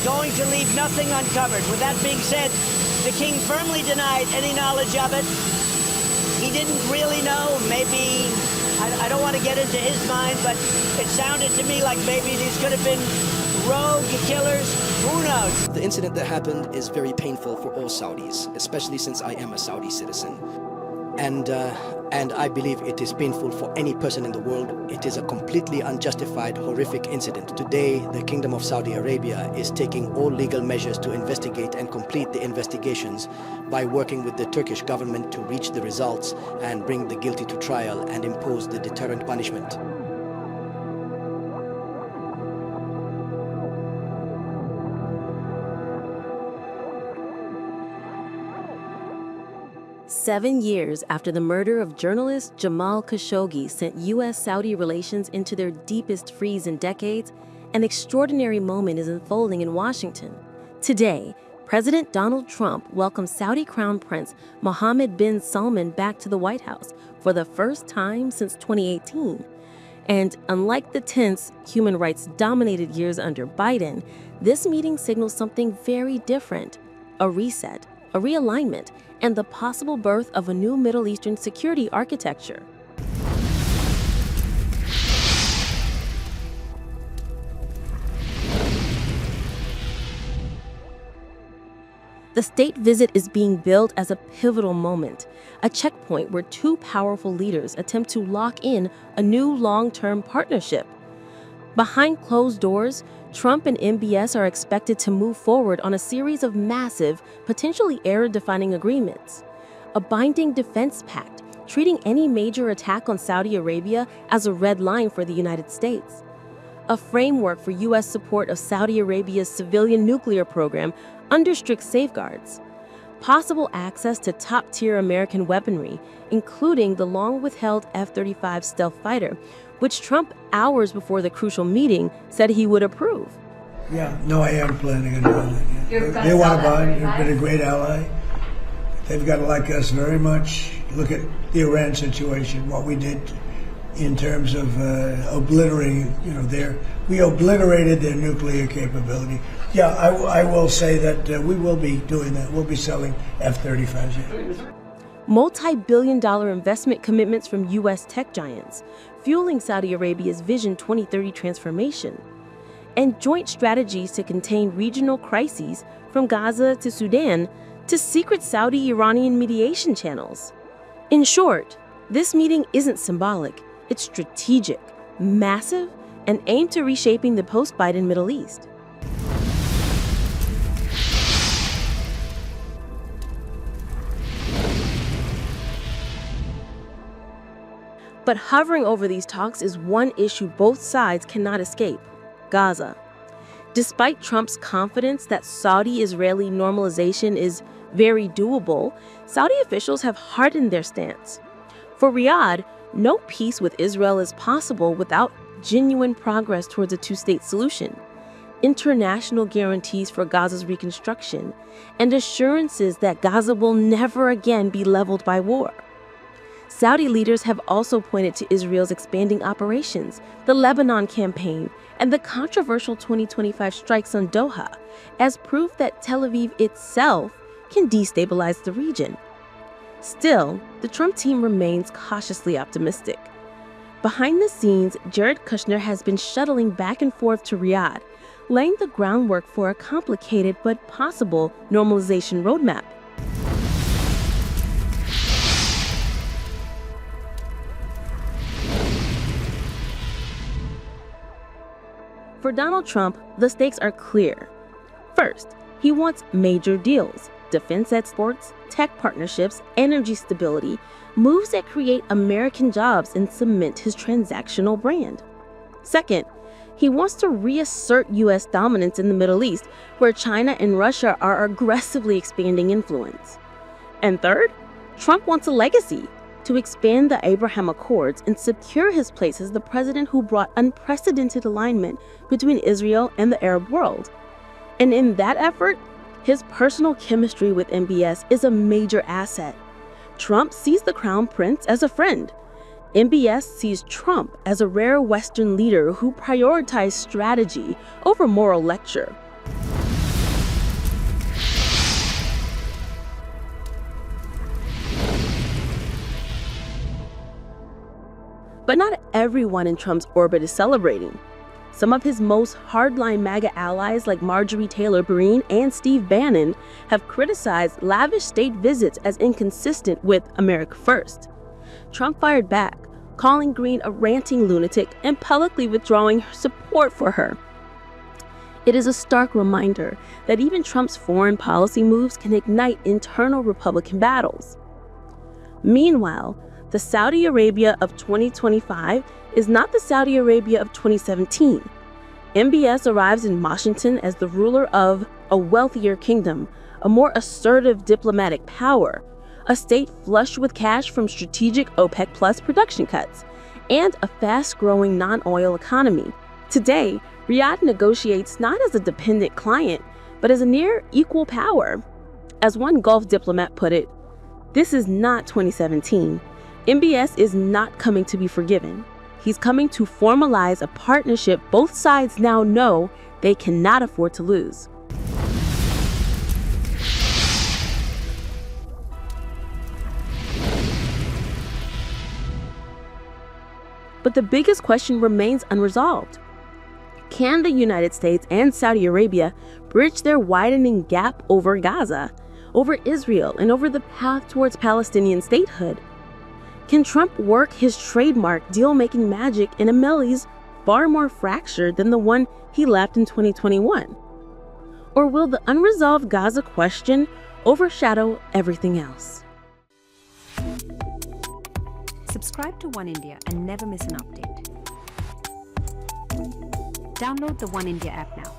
going to leave nothing uncovered. With that being said, the king firmly denied any knowledge of it. He didn't really know. Maybe, I don't want to get into his mind, but it sounded to me like maybe these could have been rogue killers. Who knows? The incident that happened is very painful for all Saudis, especially since I am a Saudi citizen. And I believe it is painful for any person in the world. It is a completely unjustified, horrific incident. Today, the Kingdom of Saudi Arabia is taking all legal measures to investigate and complete the investigations by working with the Turkish government to reach the results and bring the guilty to trial and impose the deterrent punishment. Seven years after the murder of journalist Jamal Khashoggi sent U.S.-Saudi relations into their deepest freeze in decades, an extraordinary moment is unfolding in Washington. Today, President Donald Trump welcomes Saudi Crown Prince Mohammed bin Salman back to the White House for the first time since 2018. And unlike the tense, human rights-dominated years under Biden, this meeting signals something very different: a reset, a realignment, and the possible birth of a new Middle Eastern security architecture. The state visit is being billed as a pivotal moment, a checkpoint where two powerful leaders attempt to lock in a new long-term partnership. Behind closed doors, Trump and MBS are expected to move forward on a series of massive, potentially era-defining agreements. A binding defense pact, treating any major attack on Saudi Arabia as a red line for the United States. A framework for U.S. support of Saudi Arabia's civilian nuclear program under strict safeguards. Possible access to top-tier American weaponry, including the long-withheld F-35 stealth fighter, which Trump, hours before the crucial meeting, said he would approve. Yeah, no, I am planning on doing that. Yeah. They want to buy. They've been a great ally. They've got to like us very much. Look at the Iran situation, what we did in terms of obliterating, we obliterated their nuclear capability. Yeah, I will say that we will be doing that. We'll be selling F-35s. Yeah. Multi-billion-dollar investment commitments from U.S. tech giants, fueling Saudi Arabia's Vision 2030 transformation, and joint strategies to contain regional crises from Gaza to Sudan to secret Saudi-Iranian mediation channels. In short, this meeting isn't symbolic, it's strategic, massive, and aimed to reshaping the post-Biden Middle East. But hovering over these talks is one issue both sides cannot escape: Gaza. Despite Trump's confidence that Saudi-Israeli normalization is very doable, Saudi officials have hardened their stance. For Riyadh, no peace with Israel is possible without genuine progress towards a two-state solution, international guarantees for Gaza's reconstruction, and assurances that Gaza will never again be leveled by war. Saudi leaders have also pointed to Israel's expanding operations, the Lebanon campaign, and the controversial 2025 strikes on Doha as proof that Tel Aviv itself can destabilize the region. Still, the Trump team remains cautiously optimistic. Behind the scenes, Jared Kushner has been shuttling back and forth to Riyadh, laying the groundwork for a complicated but possible normalization roadmap. For Donald Trump, the stakes are clear. First, he wants major deals: defense exports, tech partnerships, energy stability, moves that create American jobs and cement his transactional brand. Second, he wants to reassert U.S. dominance in the Middle East, where China and Russia are aggressively expanding influence. And third, Trump wants a legacy: to expand the Abraham Accords and secure his place as the president who brought unprecedented alignment between Israel and the Arab world. And in that effort, his personal chemistry with MBS is a major asset. Trump sees the Crown Prince as a friend. MBS sees Trump as a rare Western leader who prioritized strategy over moral lecture. But not everyone in Trump's orbit is celebrating. Some of his most hardline MAGA allies like Marjorie Taylor Greene and Steve Bannon have criticized lavish state visits as inconsistent with America First. Trump fired back, calling Greene a ranting lunatic and publicly withdrawing support for her. It is a stark reminder that even Trump's foreign policy moves can ignite internal Republican battles. Meanwhile, the Saudi Arabia of 2025 is not the Saudi Arabia of 2017. MBS arrives in Washington as the ruler of a wealthier kingdom, a more assertive diplomatic power, a state flush with cash from strategic OPEC Plus production cuts, and a fast-growing non-oil economy. Today, Riyadh negotiates not as a dependent client, but as a near equal power. As one Gulf diplomat put it, this is not 2017. MBS is not coming to be forgiven. He's coming to formalize a partnership both sides now know they cannot afford to lose. But the biggest question remains unresolved. Can the United States and Saudi Arabia bridge their widening gap over Gaza, over Israel, and over the path towards Palestinian statehood? Can Trump work his trademark deal-making magic in a Middle East far more fractured than the one he left in 2021? Or will the unresolved Gaza question overshadow everything else? Subscribe to One India and never miss an update. Download the One India app now.